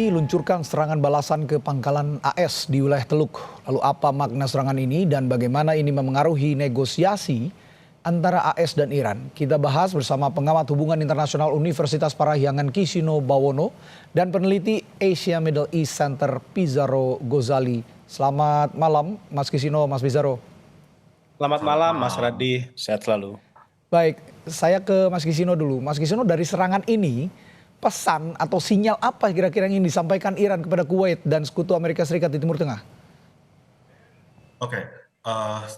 Luncurkan serangan balasan ke pangkalan AS di wilayah Teluk. Lalu apa makna serangan ini dan bagaimana ini memengaruhi negosiasi antara AS dan Iran? Kita bahas bersama pengamat hubungan internasional Universitas Parahyangan Kisino Bawono dan peneliti Asia Middle East Center Pizarro Gozali. Selamat malam Mas Kisino, Mas Pizarro. Selamat malam Mas Radhi, sehat selalu. Baik, saya ke Mas Kisino dulu. Mas Kisino, dari serangan ini pesan atau sinyal apa kira-kira yang ingin disampaikan Iran kepada Kuwait dan sekutu Amerika Serikat di Timur Tengah? Oke,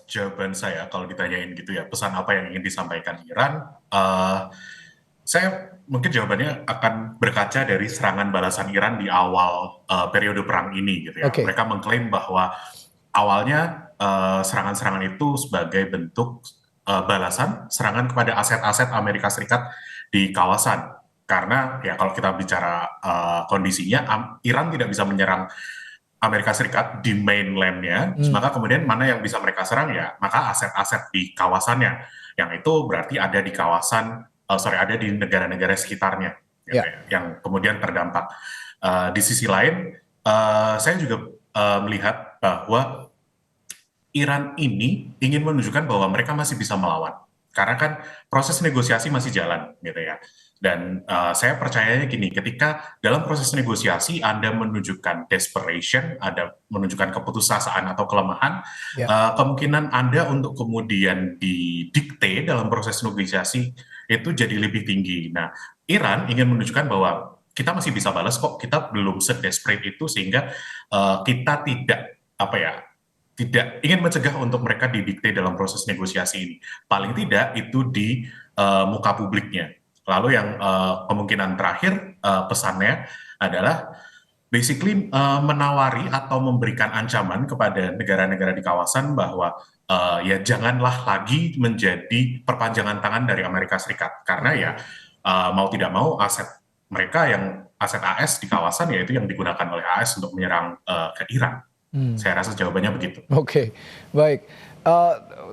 jawaban saya kalau ditanyain gitu ya, pesan apa yang ingin disampaikan Iran, saya mungkin jawabannya akan berkaca dari serangan balasan Iran di awal periode perang ini gitu ya. Oke. Mereka mengklaim bahwa awalnya serangan-serangan itu sebagai bentuk balasan serangan kepada aset-aset Amerika Serikat di kawasan. Karena ya kalau kita bicara kondisinya, Iran tidak bisa menyerang Amerika Serikat di mainland-nya, maka kemudian mana yang bisa mereka serang ya, maka aset-aset di kawasannya, yang itu berarti ada di kawasan, ada di negara-negara sekitarnya, gitu ya, yang kemudian terdampak. Di sisi lain, saya juga melihat bahwa Iran ini ingin menunjukkan bahwa mereka masih bisa melawan, karena kan proses negosiasi masih jalan, gitu ya. Dan saya percayanya gini, ketika dalam proses negosiasi Anda menunjukkan desperation, Anda menunjukkan keputusasaan atau kelemahan, kemungkinan Anda untuk kemudian didikte dalam proses negosiasi itu jadi lebih tinggi. Nah, Iran ingin menunjukkan bahwa kita masih bisa balas kok, kita belum sedesperate itu sehingga kita tidak ingin mencegah untuk mereka didikte dalam proses negosiasi ini. Paling tidak itu di muka publiknya. Lalu yang kemungkinan terakhir pesannya adalah basically menawari atau memberikan ancaman kepada negara-negara di kawasan bahwa ya janganlah lagi menjadi perpanjangan tangan dari Amerika Serikat. Karena ya mau tidak mau aset mereka yang aset AS di kawasan yaitu yang digunakan oleh AS untuk menyerang ke Iran. Saya rasa jawabannya begitu. Oke, baik.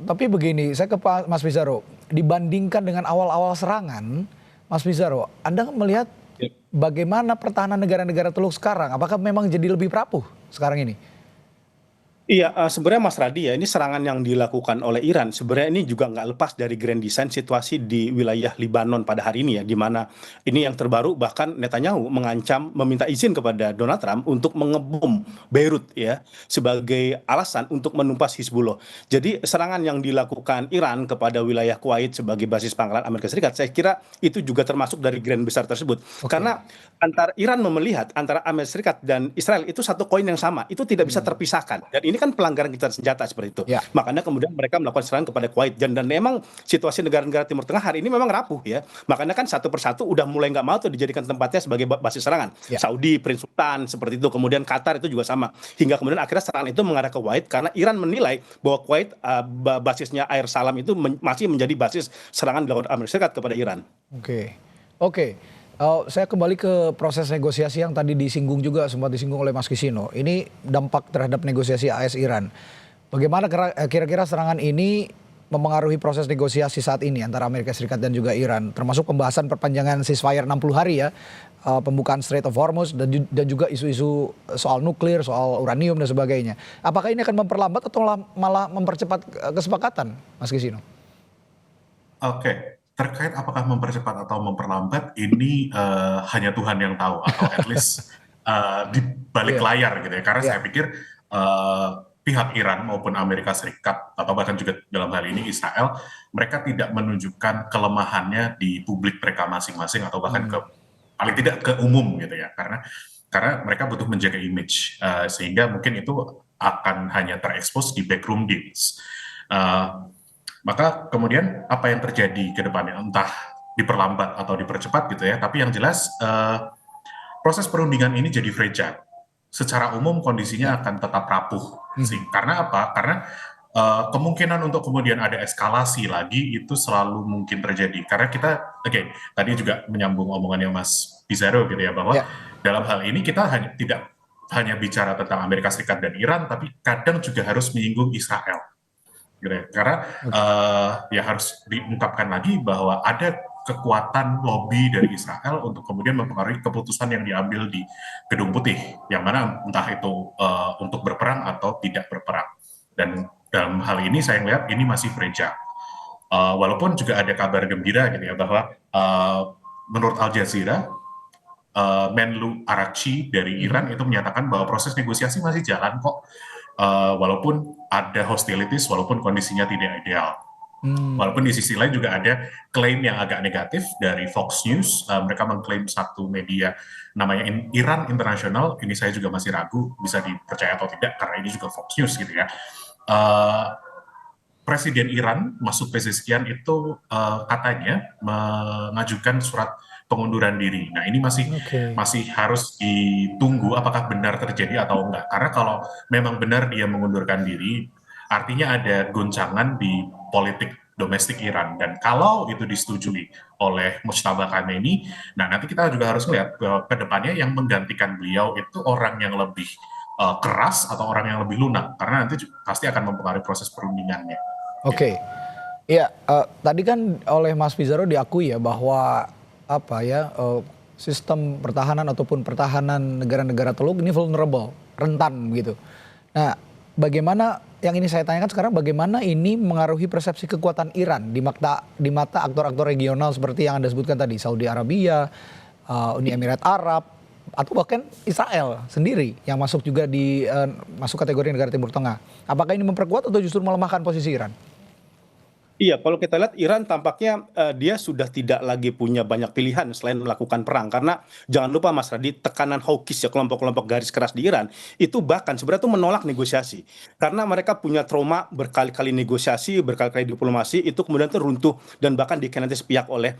Tapi begini, saya ke Pak Mas Pizarro. Dibandingkan dengan awal-awal serangan, Mas Pizarro, Anda melihat bagaimana pertahanan negara-negara Teluk sekarang? Apakah memang jadi lebih rapuh sekarang ini? Iya, sebenarnya Mas Radhi ya, ini serangan yang dilakukan oleh Iran, sebenarnya ini juga nggak lepas dari grand design situasi di wilayah Libanon pada hari ini ya, di mana ini yang terbaru bahkan Netanyahu mengancam meminta izin kepada Donald Trump untuk mengebom Beirut ya, sebagai alasan untuk menumpas Hizbullah. Jadi serangan yang dilakukan Iran kepada wilayah Kuwait sebagai basis pangkalan Amerika Serikat, saya kira itu juga termasuk dari grand besar tersebut. Karena antara Iran melihat antara Amerika Serikat dan Israel itu satu koin yang sama, itu tidak bisa terpisahkan. Dan ini kan pelanggaran gencatan senjata seperti itu. Makanya kemudian mereka melakukan serangan kepada Kuwait dan memang situasi negara-negara Timur Tengah hari ini memang rapuh ya. Makanya kan satu persatu udah mulai nggak mau tuh dijadikan tempatnya sebagai basis serangan. Saudi, Prince Sultan seperti itu, kemudian Qatar itu juga sama. Hingga kemudian akhirnya serangan itu mengarah ke Kuwait karena Iran menilai bahwa Kuwait basisnya Air Salam itu masih menjadi basis serangan dilakukan Amerika Serikat kepada Iran. Oke. Saya kembali ke proses negosiasi yang tadi disinggung juga, sempat disinggung oleh Mas Kisino. Ini dampak terhadap negosiasi AS Iran. Bagaimana kira-kira serangan ini mempengaruhi proses negosiasi saat ini antara Amerika Serikat dan juga Iran, termasuk pembahasan perpanjangan ceasefire 60 hari ya, pembukaan Strait of Hormuz dan juga isu-isu soal nuklir, soal uranium dan sebagainya. Apakah ini akan memperlambat atau malah mempercepat kesepakatan, Mas Kisino? Oke. Terkait apakah mempercepat atau memperlambat, ini hanya Tuhan yang tahu, atau at least di balik layar gitu ya. Karena saya pikir pihak Iran maupun Amerika Serikat, atau bahkan juga dalam hal ini Israel, mereka tidak menunjukkan kelemahannya di publik mereka masing-masing, atau bahkan paling tidak ke umum gitu ya. Karena mereka butuh menjaga image, sehingga mungkin itu akan hanya terekspos di backroom deals. Maka kemudian apa yang terjadi ke depannya, entah diperlambat atau dipercepat gitu ya, tapi yang jelas proses perundingan ini jadi fragile. Secara umum kondisinya akan tetap rapuh sih. Karena apa? Karena kemungkinan untuk kemudian ada eskalasi lagi itu selalu mungkin terjadi. Karena kita, tadi juga menyambung omongannya Mas Pizarro gitu ya, bahwa dalam hal ini kita tidak hanya bicara tentang Amerika Serikat dan Iran, tapi kadang juga harus menyinggung Israel. Gitu ya. Karena ya harus diungkapkan lagi bahwa ada kekuatan lobby dari Israel untuk kemudian mempengaruhi keputusan yang diambil di Gedung Putih, yang mana entah itu untuk berperang atau tidak berperang. Dan dalam hal ini saya melihat ini masih fragile. Walaupun juga ada kabar gembira gitu ya, bahwa menurut Al Jazeera, Menlu Araghchi dari Iran itu menyatakan bahwa proses negosiasi masih jalan kok, walaupun ada hostilities, walaupun kondisinya tidak ideal. Walaupun di sisi lain juga ada klaim yang agak negatif dari Fox News. Mereka mengklaim satu media namanya Iran International. Ini saya juga masih ragu bisa dipercaya atau tidak karena ini juga Fox News gitu ya. Presiden Iran Masoud Pezeshkian itu katanya mengajukan surat pengunduran diri. Nah ini masih harus ditunggu apakah benar terjadi atau enggak. Karena kalau memang benar dia mengundurkan diri, artinya ada goncangan di politik domestik Iran. Dan kalau itu disetujui oleh Mujtaba Khamenei, nah nanti kita juga harus melihat ke depannya yang menggantikan beliau itu orang yang lebih keras atau orang yang lebih lunak. Karena nanti pasti akan mempengaruhi proses perundingannya. Oke. Iya, tadi kan oleh Mas Pizarro diakui ya bahwa sistem pertahanan ataupun pertahanan negara-negara Teluk ini vulnerable, rentan gitu. Nah, bagaimana yang ini saya tanyakan sekarang, bagaimana ini mengaruhi persepsi kekuatan Iran di mata aktor-aktor regional seperti yang Anda sebutkan tadi, Saudi Arabia, Uni Emirat Arab, atau bahkan Israel sendiri yang masuk juga masuk kategori negara Timur Tengah. Apakah ini memperkuat atau justru melemahkan posisi Iran? Iya, kalau kita lihat Iran tampaknya dia sudah tidak lagi punya banyak pilihan selain melakukan perang. Karena jangan lupa Mas Radit, tekanan hawkish ya, kelompok-kelompok garis keras di Iran itu bahkan sebenarnya itu menolak negosiasi. Karena mereka punya trauma berkali-kali negosiasi, berkali-kali diplomasi, itu kemudian teruntuh dan bahkan dikhianati sepihak oleh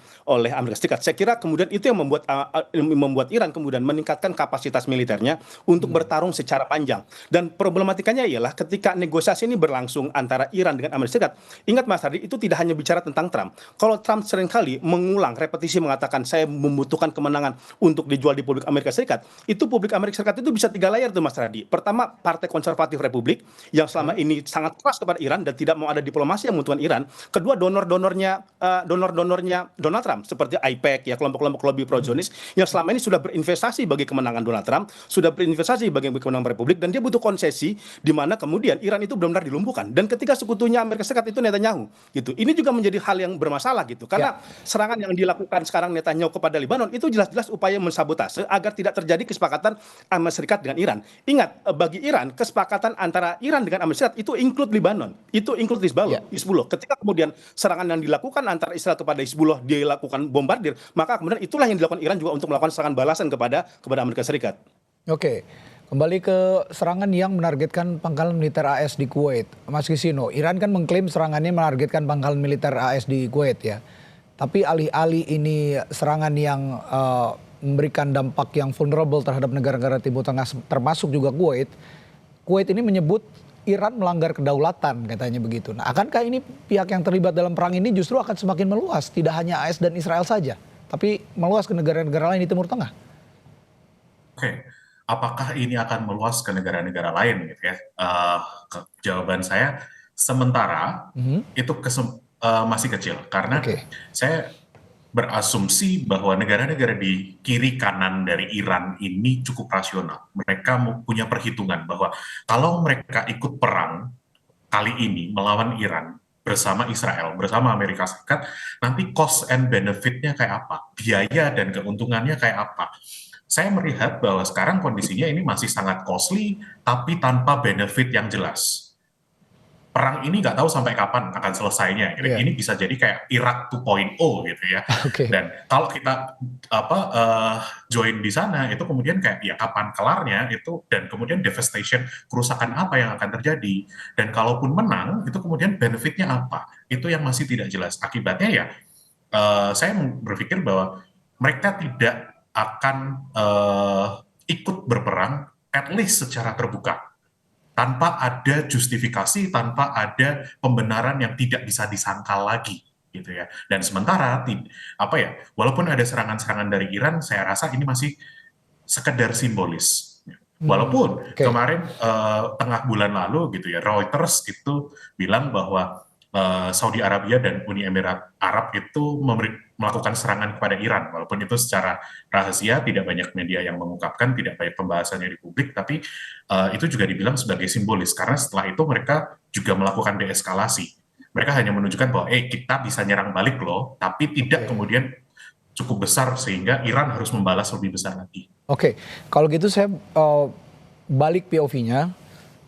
Amerika Serikat. Saya kira kemudian itu yang membuat Iran kemudian meningkatkan kapasitas militernya untuk bertarung secara panjang. Dan problematikanya ialah ketika negosiasi ini berlangsung antara Iran dengan Amerika Serikat, ingat Mas Radit, itu tidak hanya bicara tentang Trump. Kalau Trump seringkali mengulang, repetisi mengatakan saya membutuhkan kemenangan untuk dijual di publik Amerika Serikat, itu publik Amerika Serikat itu bisa 3 layar tuh Mas Radi. Pertama, Partai Konservatif Republik yang selama ini sangat keras kepada Iran dan tidak mau ada diplomasi yang menguntungkan Iran. Kedua, donor-donornya Donald Trump seperti IPAC ya, kelompok-kelompok lobby pro-Zionis yang selama ini sudah berinvestasi bagi kemenangan Donald Trump, sudah berinvestasi bagi kemenangan Republik, dan dia butuh konsesi di mana kemudian Iran itu benar-benar dilumpuhkan. Dan ketika sekutunya Amerika Serikat itu Netanyahu gitu. Ini juga menjadi hal yang bermasalah gitu. Karena serangan yang dilakukan sekarang Netanyahu kepada Lebanon itu jelas-jelas upaya mensabotase agar tidak terjadi kesepakatan Amerika Serikat dengan Iran. Ingat, bagi Iran kesepakatan antara Iran dengan Amerika Serikat itu include Lebanon, itu include Hizbullah. Ketika kemudian serangan yang dilakukan antara Israel kepada Hizbullah dilakukan bombardir, maka kemudian itulah yang dilakukan Iran juga untuk melakukan serangan balasan kepada Amerika Serikat. Oke. Kembali ke serangan yang menargetkan pangkalan militer AS di Kuwait. Mas Kisino, Iran kan mengklaim serangannya menargetkan pangkalan militer AS di Kuwait ya. Tapi alih-alih ini serangan yang memberikan dampak yang vulnerable terhadap negara-negara Timur Tengah termasuk juga Kuwait. Kuwait ini menyebut Iran melanggar kedaulatan katanya begitu. Nah, akankah ini pihak yang terlibat dalam perang ini justru akan semakin meluas, tidak hanya AS dan Israel saja, tapi meluas ke negara-negara lain di Timur Tengah? Oke. Apakah ini akan meluas ke negara-negara lain gitu ya? Jawaban saya sementara itu masih kecil karena saya berasumsi bahwa negara-negara di kiri kanan dari Iran ini cukup rasional. Mereka punya perhitungan bahwa kalau mereka ikut perang kali ini melawan Iran bersama Israel, bersama Amerika Serikat, nanti cost and benefit-nya kayak apa? Biaya dan keuntungannya kayak apa? Saya melihat bahwa sekarang kondisinya ini masih sangat costly, tapi tanpa benefit yang jelas. Perang ini nggak tahu sampai kapan akan selesainya. Ini bisa jadi kayak Irak 2.0 gitu ya. Dan kalau kita join di sana, itu kemudian kayak ya kapan kelarnya itu, dan kemudian devastation, kerusakan apa yang akan terjadi. Dan kalaupun menang, itu kemudian benefitnya apa? Itu yang masih tidak jelas. Akibatnya ya, saya berpikir bahwa mereka tidak akan ikut berperang at least secara terbuka tanpa ada justifikasi, tanpa ada pembenaran yang tidak bisa disangkal lagi gitu ya. Dan sementara walaupun ada serangan-serangan dari Iran, saya rasa ini masih sekedar simbolis. Walaupun kemarin tengah bulan lalu gitu ya, Reuters itu bilang bahwa Saudi Arabia dan Uni Emirat Arab itu melakukan serangan kepada Iran, walaupun itu secara rahasia, tidak banyak media yang mengungkapkan, tidak banyak pembahasannya di publik, tapi itu juga dibilang sebagai simbolis, karena setelah itu mereka juga melakukan deeskalasi. Mereka hanya menunjukkan bahwa, kita bisa nyerang balik loh, tapi tidak kemudian cukup besar sehingga Iran harus membalas lebih besar lagi. Oke, kalau gitu saya balik POV-nya,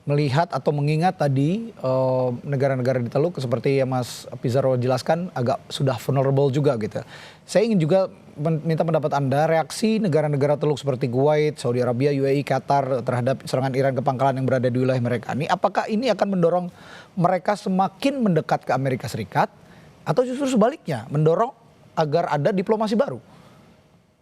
melihat atau mengingat tadi negara-negara di Teluk seperti yang Mas Pizarro jelaskan agak sudah vulnerable juga gitu. Saya ingin juga minta pendapat Anda, reaksi negara-negara Teluk seperti Kuwait, Saudi Arabia, UAE, Qatar terhadap serangan Iran ke pangkalan yang berada di wilayah mereka. Ini apakah ini akan mendorong mereka semakin mendekat ke Amerika Serikat atau justru sebaliknya mendorong agar ada diplomasi baru?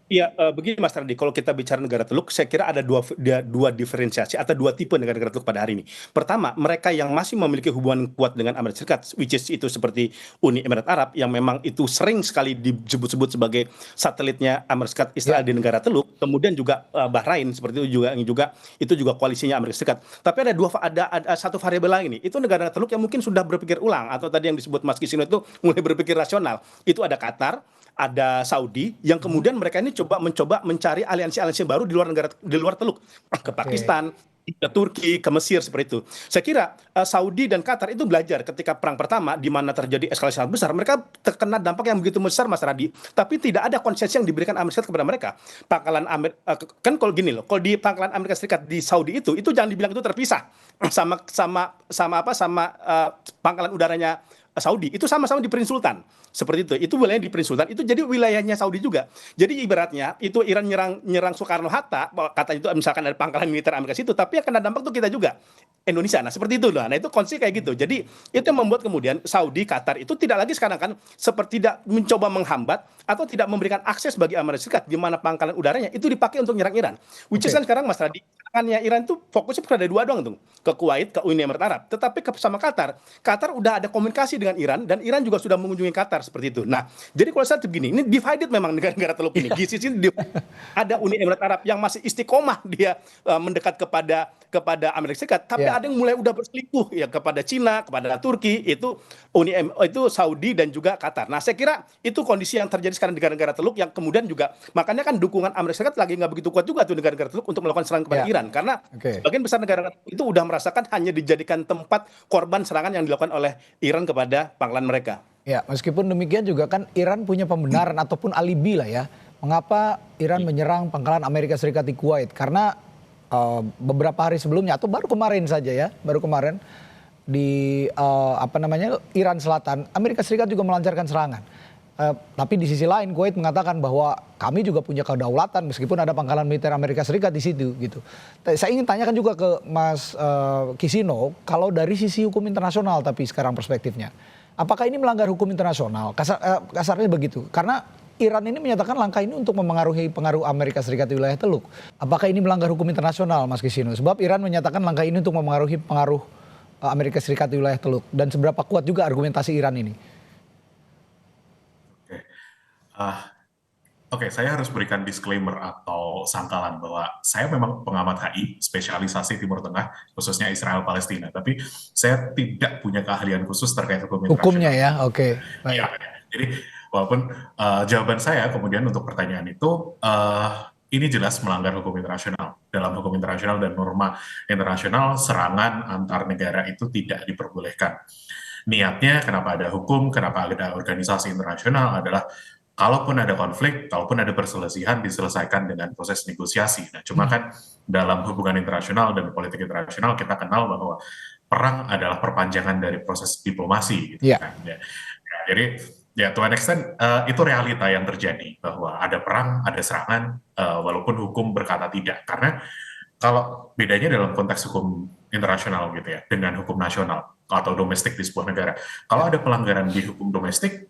Iya, begini Mas Radi, kalau kita bicara negara Teluk, saya kira ada dua diferensiasi atau dua tipe negara-negara Teluk pada hari ini. Pertama, mereka yang masih memiliki hubungan kuat dengan Amerika Serikat, which is itu seperti Uni Emirat Arab, yang memang itu sering sekali disebut-sebut sebagai satelitnya Amerika Serikat Israel di negara Teluk. Kemudian juga Bahrain seperti itu juga koalisinya Amerika Serikat. Tapi ada satu variabel lain ini. Itu negara Teluk yang mungkin sudah berpikir ulang atau tadi yang disebut Mas Kisino itu mulai berpikir rasional. Itu ada Qatar, ada Saudi yang kemudian mereka ini mencoba mencari aliansi-aliansi baru di luar Teluk, ke Pakistan, ke Turki, ke Mesir seperti itu. Saya kira Saudi dan Qatar itu belajar ketika perang pertama di mana terjadi eskalasi sangat besar, mereka terkena dampak yang begitu besar Mas Radi, tapi tidak ada konsesi yang diberikan Amerika Serikat kepada mereka. Pangkalan kan kalau gini loh, kalau di pangkalan Amerika Serikat di Saudi itu jangan dibilang itu terpisah sama pangkalan udaranya Saudi itu sama-sama di Prince Sultan seperti itu wilayah di Prince Sultan itu jadi wilayahnya Saudi juga. Jadi ibaratnya itu Iran nyerang Soekarno Hatta, kata itu misalkan ada pangkalan militer Amerika situ, tapi yang kena dampak tuh kita juga Indonesia. Nah seperti itu loh. Nah itu konsep kayak gitu. Jadi itu yang membuat kemudian Saudi, Qatar itu tidak lagi sekarang kan seperti tidak mencoba menghambat atau tidak memberikan akses bagi Amerika Serikat di mana pangkalan udaranya itu dipakai untuk nyerang Iran. Which is kan sekarang Mas Radi, serangannya Iran itu fokusnya pada dua doang tuh, ke Kuwait, ke Uni Emirat Arab. Tetapi sama Qatar udah ada komunikasi dengan Iran dan Iran juga sudah mengunjungi Qatar seperti itu. Nah, jadi kalau saya begini, ini divided memang negara-negara Teluk ini. Di sisi ada Uni Emirat Arab yang masih istiqomah dia mendekat kepada Amerika Serikat, tapi ada yang mulai udah berselingkuh ya kepada Cina, kepada Turki, itu Saudi dan juga Qatar. Nah, saya kira itu kondisi yang terjadi sekarang di negara-negara Teluk yang kemudian juga makanya kan dukungan Amerika Serikat lagi nggak begitu kuat juga tuh negara-negara Teluk untuk melakukan serangan kepada Iran karena sebagian besar negara itu udah merasakan hanya dijadikan tempat korban serangan yang dilakukan oleh Iran kepada pangkalan mereka. Ya, meskipun demikian juga kan Iran punya pembenaran ataupun alibi lah ya. Mengapa Iran menyerang pangkalan Amerika Serikat di Kuwait? Karena beberapa hari sebelumnya atau baru kemarin saja ya, di Iran Selatan, Amerika Serikat juga melancarkan serangan. Tapi di sisi lain Kuwait mengatakan bahwa kami juga punya kedaulatan meskipun ada pangkalan militer Amerika Serikat di situ gitu. Saya ingin tanyakan juga ke Mas Kisino, kalau dari sisi hukum internasional tapi sekarang perspektifnya, apakah ini melanggar hukum internasional? Kasarnya begitu. Karena Iran ini menyatakan langkah ini untuk pengaruh Amerika Serikat di wilayah Teluk. Apakah ini melanggar hukum internasional, Mas Kisino? Sebab Iran menyatakan langkah ini untuk pengaruh Amerika Serikat di wilayah Teluk. Dan seberapa kuat juga argumentasi Iran ini? Oke, saya harus berikan disclaimer atau sangkalan bahwa saya memang pengamat HI, spesialisasi Timur Tengah, khususnya Israel Palestina. Tapi saya tidak punya keahlian khusus terkait hukum internasional. Hukumnya ya, oke. Ya, jadi walaupun jawaban saya kemudian untuk pertanyaan itu, ini jelas melanggar hukum internasional. Dalam hukum internasional dan norma internasional, serangan antar negara itu tidak diperbolehkan. Niatnya kenapa ada hukum, kenapa ada organisasi internasional adalah kalaupun ada konflik, kalaupun ada perselisihan diselesaikan dengan proses negosiasi. Nah, cuma kan dalam hubungan internasional dan politik internasional kita kenal bahwa perang adalah perpanjangan dari proses diplomasi. Gitu, kan? Jadi ya to an extent itu realita yang terjadi bahwa ada perang, ada serangan, walaupun hukum berkata tidak. Karena kalau bedanya dalam konteks hukum internasional gitu ya dengan hukum nasional atau domestik di sebuah negara, kalau ada pelanggaran di hukum domestik,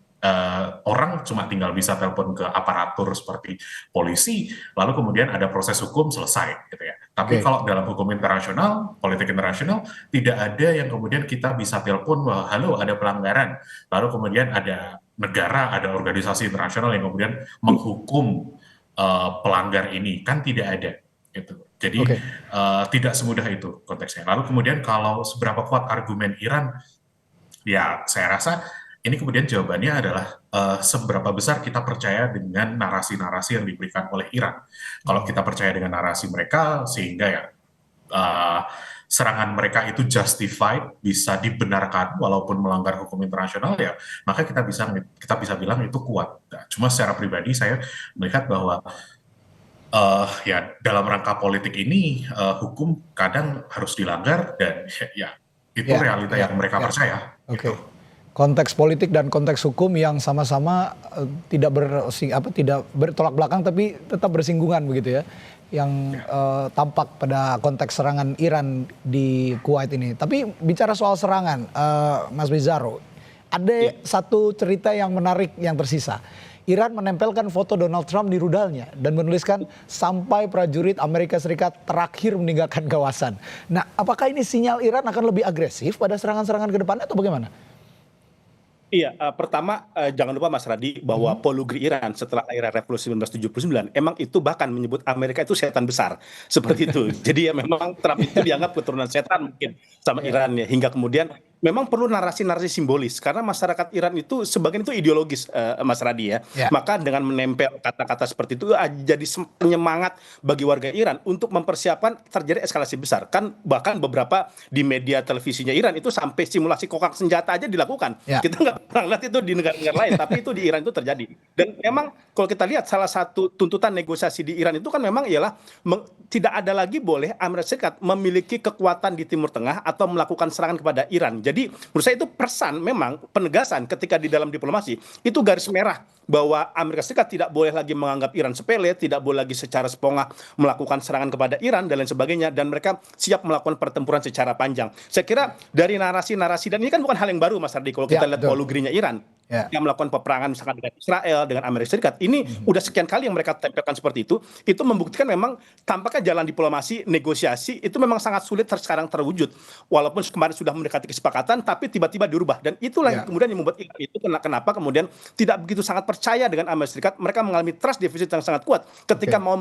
orang cuma tinggal bisa telepon ke aparatur seperti polisi, lalu kemudian ada proses hukum selesai gitu ya. Tapi kalau dalam hukum internasional, politik internasional, tidak ada yang kemudian kita bisa telepon bahwa halo ada pelanggaran, lalu kemudian ada negara, ada organisasi internasional yang kemudian menghukum pelanggar ini, kan tidak ada gitu. Jadi tidak semudah itu konteksnya. Lalu kemudian kalau seberapa kuat argumen Iran, ya saya rasa ini kemudian jawabannya adalah seberapa besar kita percaya dengan narasi-narasi yang diberikan oleh Iran. Kalau kita percaya dengan narasi mereka, sehingga ya uh, serangan mereka itu justified, bisa dibenarkan walaupun melanggar hukum internasional, ya maka kita bisa bilang itu kuat. Nah, cuma secara pribadi saya melihat bahwa ya dalam rangka politik ini hukum kadang harus dilanggar dan ya itu Ya, realita ya, yang mereka ya. percaya Oke. gitu. Konteks politik dan konteks hukum yang sama-sama tidak tidak bertolak belakang tapi tetap bersinggungan begitu ya. Yang tampak pada konteks serangan Iran di Kuwait ini. Tapi bicara soal serangan, Mas Bizarro, ada satu cerita yang menarik yang tersisa. Iran menempelkan foto Donald Trump di rudalnya dan menuliskan sampai prajurit Amerika Serikat terakhir meninggalkan kawasan. Nah, apakah ini sinyal Iran akan lebih agresif pada serangan-serangan ke depannya atau bagaimana? Iya, pertama jangan lupa Mas Radi bahwa Polugri Iran setelah era revolusi 1979 emang itu bahkan menyebut Amerika itu setan besar seperti itu. Jadi ya memang Trump itu dianggap keturunan setan mungkin sama Iran ya, hingga kemudian memang perlu narasi-narasi simbolis karena masyarakat Iran itu sebagian itu ideologis, Mas Radi ya. Ya. Maka dengan menempel kata-kata seperti itu jadi penyemangat bagi warga Iran untuk mempersiapkan terjadi eskalasi besar. Kan bahkan beberapa di media televisinya Iran itu sampai simulasi kokak senjata aja dilakukan. Ya. Kita nggak pernah lihat itu di negara-negara lain, tapi itu di Iran itu terjadi. Dan memang kalau kita lihat salah satu tuntutan negosiasi di Iran itu kan memang ialah tidak ada lagi boleh Amerika Serikat memiliki kekuatan di Timur Tengah atau melakukan serangan kepada Iran. Jadi menurut saya itu pesan memang penegasan ketika di dalam diplomasi itu garis merah bahwa Amerika Serikat tidak boleh lagi menganggap Iran sepele, tidak boleh lagi secara sepongah melakukan serangan kepada Iran dan lain sebagainya, dan mereka siap melakukan pertempuran secara panjang. Saya kira dari narasi-narasi, dan ini kan bukan hal yang baru Mas Ardi, kalau kita lihat polugrinya Iran yang melakukan peperangan misalkan dengan Israel, dengan Amerika Serikat, ini udah sekian kali yang mereka tempelkan seperti itu membuktikan memang tampaknya jalan diplomasi, negosiasi itu memang sangat sulit sekarang terwujud. Walaupun kemarin sudah mendekati kesepakatan, tapi tiba-tiba dirubah, dan itulah yang kemudian yang membuat Iran itu kenapa kemudian tidak begitu sangat percaya dengan Amerika Serikat. Mereka mengalami trust deficit yang sangat kuat ketika mau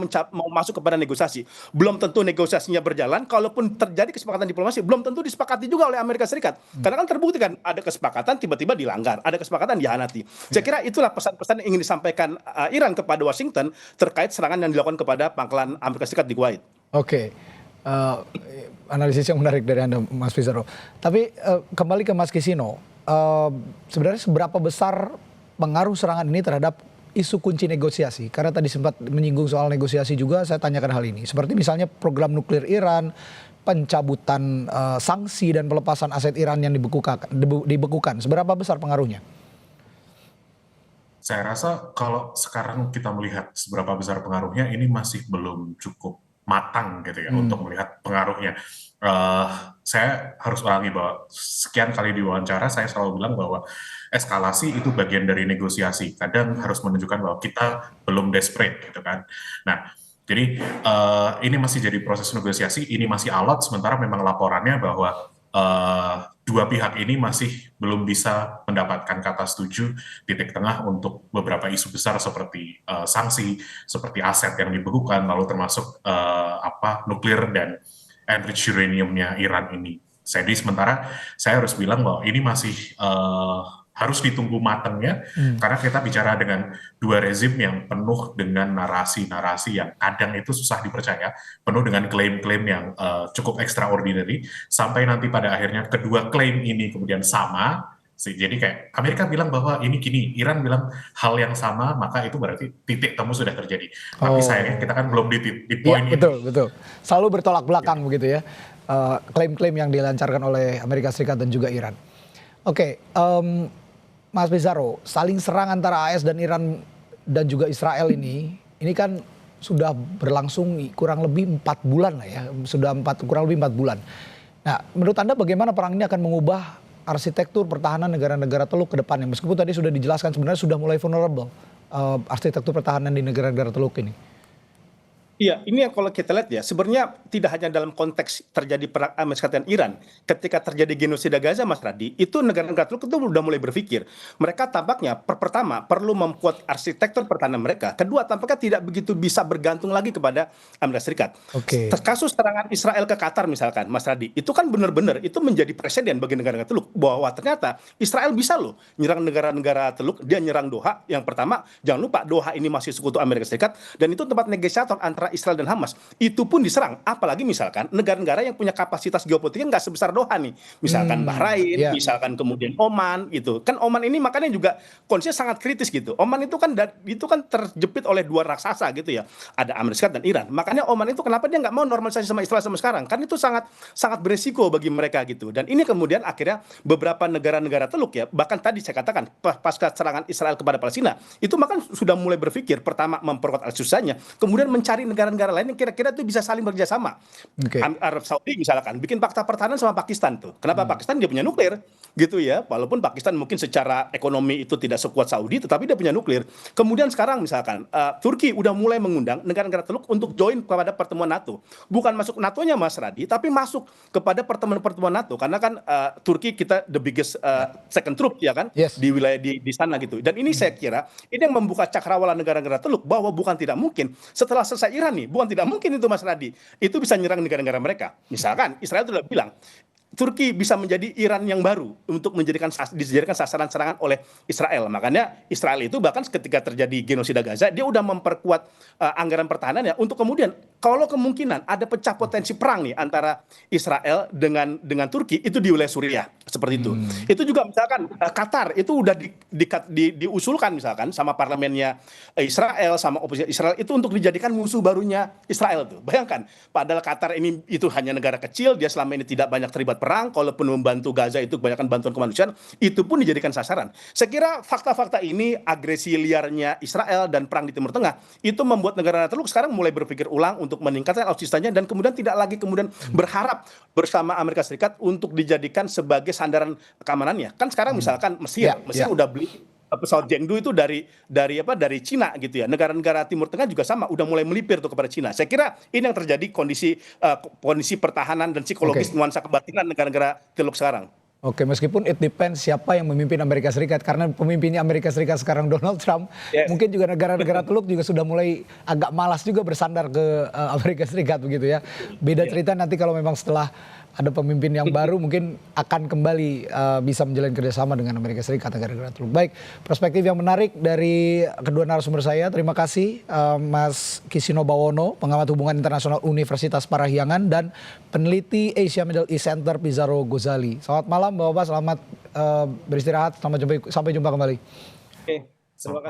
masuk kepada negosiasi. Belum tentu negosiasinya berjalan, kalaupun terjadi kesepakatan diplomasi, belum tentu disepakati juga oleh Amerika Serikat. Karena kan terbukti kan ada kesepakatan tiba-tiba dilanggar, ada kesepakatan dihianati. Saya kira itulah pesan-pesan yang ingin disampaikan Iran kepada Washington terkait serangan yang dilakukan kepada pangkalan Amerika Serikat di Kuwait. Oke. Analisis yang menarik dari Anda, Mas Fizaro. Tapi kembali ke Mas Kisino, sebenarnya seberapa besar pengaruh serangan ini terhadap isu kunci negosiasi? Karena tadi sempat menyinggung soal negosiasi juga, saya tanyakan hal ini. Seperti misalnya program nuklir Iran, pencabutan sanksi dan pelepasan aset Iran yang dibekukan. Seberapa besar pengaruhnya? Saya rasa kalau sekarang kita melihat seberapa besar pengaruhnya, ini masih belum cukup matang gitu ya untuk melihat pengaruhnya. Saya harus ulangi bahwa sekian kali di wawancara saya selalu bilang bahwa eskalasi itu bagian dari negosiasi. Kadang harus menunjukkan bahwa kita belum desperate gitu kan. Nah, jadi ini masih jadi proses negosiasi, ini masih alot, sementara memang laporannya bahwa dua pihak ini masih belum bisa mendapatkan kata setuju titik tengah untuk beberapa isu besar seperti sanksi, seperti aset yang dibekukan, lalu termasuk nuklir dan enriched uraniumnya Iran ini. Jadi sementara saya harus bilang bahwa ini masih harus ditunggu matangnya, karena kita bicara dengan dua rezim yang penuh dengan narasi-narasi yang kadang itu susah dipercaya, penuh dengan klaim-klaim yang cukup extraordinary, sampai nanti pada akhirnya kedua klaim ini kemudian sama. Jadi kayak Amerika bilang bahwa ini gini, Iran bilang hal yang sama, maka itu berarti titik temu sudah terjadi. Tapi sayangnya kita kan belum di poin ini. Betul. Selalu bertolak belakang begitu ya, klaim-klaim yang dilancarkan oleh Amerika Serikat dan juga Iran. Oke, Mas Bizarro, saling serang antara AS dan Iran dan juga Israel ini kan sudah berlangsung kurang lebih 4 bulan lah ya, kurang lebih 4 bulan. Nah, menurut Anda bagaimana perang ini akan mengubah arsitektur pertahanan negara-negara Teluk ke depannya? Meskipun tadi sudah dijelaskan sebenarnya sudah mulai vulnerable arsitektur pertahanan di negara-negara Teluk ini. Iya, ini yang kalau kita lihat ya, sebenarnya tidak hanya dalam konteks terjadi perang Amerika Serikat dan Iran, ketika terjadi genosida Gaza, Mas Radi, itu negara-negara Teluk itu udah mulai berpikir. Mereka tampaknya pertama perlu membuat arsitektur pertahanan mereka. Kedua, tampaknya tidak begitu bisa bergantung lagi kepada Amerika Serikat. Oke. Kasus serangan Israel ke Qatar misalkan, Mas Radi, itu kan benar-benar itu menjadi presiden bagi negara-negara Teluk bahwa ternyata Israel bisa loh nyerang negara-negara Teluk, dia nyerang Doha. Yang pertama, jangan lupa Doha ini masih sekutu Amerika Serikat dan itu tempat negosiator antara Israel dan Hamas. Itu pun diserang, apalagi misalkan negara-negara yang punya kapasitas geopolitiknya nggak sebesar Doha nih, misalkan Bahrain, Ya. misalkan kemudian Oman gitu. Kan Oman ini makanya juga kondisinya sangat kritis gitu. Oman itu kan terjepit oleh dua raksasa gitu ya. Ada Amerika Serikat dan Iran. Makanya Oman itu kenapa dia nggak mau normalisasi sama Israel sama sekarang? Kan itu sangat sangat beresiko bagi mereka gitu. Dan ini kemudian akhirnya beberapa negara-negara Teluk ya, bahkan tadi saya katakan pasca serangan Israel kepada Palestina, itu bahkan sudah mulai berpikir pertama memperkuat al-Susanya, kemudian mencari negara-negara lain yang kira-kira itu bisa saling bekerja sama. Oke. Arab Saudi misalkan bikin fakta pertahanan sama Pakistan tuh. Kenapa Pakistan? Dia punya nuklir gitu ya. Walaupun Pakistan mungkin secara ekonomi itu tidak sekuat Saudi, tetapi dia punya nuklir. Kemudian sekarang misalkan Turki udah mulai mengundang negara-negara Teluk untuk join kepada pertemuan NATO. Bukan masuk NATO-nya Mas Radi, tapi masuk kepada pertemuan-pertemuan NATO. Karena kan Turki kita the biggest second troop ya kan Yes. di wilayah di sana gitu. Dan ini saya kira ini yang membuka cakrawala negara-negara Teluk bahwa bukan tidak mungkin setelah selesai Iran nih, bukan tidak mungkin itu Mas Radi, itu bisa nyerang negara-negara mereka. Misalkan Israel sudah bilang Turki bisa menjadi Iran yang baru untuk dijadikan sasaran serangan oleh Israel. Makanya Israel itu bahkan ketika terjadi genosida Gaza, dia udah memperkuat anggaran pertahanan ya untuk kemudian kalau kemungkinan ada pecah potensi perang nih antara Israel dengan Turki itu di wilayah Suriah seperti itu. Itu juga misalkan Qatar itu udah diusulkan misalkan sama parlemennya Israel sama oposisi Israel itu untuk dijadikan musuh barunya Israel tuh. Bayangkan, padahal Qatar ini itu hanya negara kecil, dia selama ini tidak banyak terlibat perang, kalaupun membantu Gaza itu kebanyakan bantuan kemanusiaan, itu pun dijadikan sasaran. Saya kira fakta-fakta ini, agresi liarnya Israel dan perang di Timur Tengah, itu membuat negara Teluk sekarang mulai berpikir ulang untuk meningkatkan alutsistanya dan kemudian tidak lagi kemudian berharap bersama Amerika Serikat untuk dijadikan sebagai sandaran keamanannya. Kan sekarang misalkan Mesir udah beli pesawat Chengdu itu dari Cina gitu ya. Negara-negara Timur Tengah juga sama, udah mulai melipir tuh kepada Cina. Saya kira ini yang terjadi kondisi pertahanan dan psikologis nuansa kebatinan negara-negara Teluk sekarang. Oke, meskipun it depends siapa yang memimpin Amerika Serikat, karena pemimpinnya Amerika Serikat sekarang Donald Trump, mungkin juga negara-negara Teluk juga sudah mulai agak malas juga bersandar ke Amerika Serikat begitu ya. Beda cerita nanti kalau memang setelah ada pemimpin yang baru mungkin akan kembali bisa menjalin kerjasama dengan Amerika Serikat, negara-negara Teluk. Baik, perspektif yang menarik dari kedua narasumber saya. Terima kasih Mas Kisino Bawono, pengamat hubungan internasional Universitas Parahyangan dan peneliti Asia Middle East Center Pizarro Ghazali. Selamat malam Bapak-bapak, selamat beristirahat, sampai jumpa kembali. Oke, terima kasih.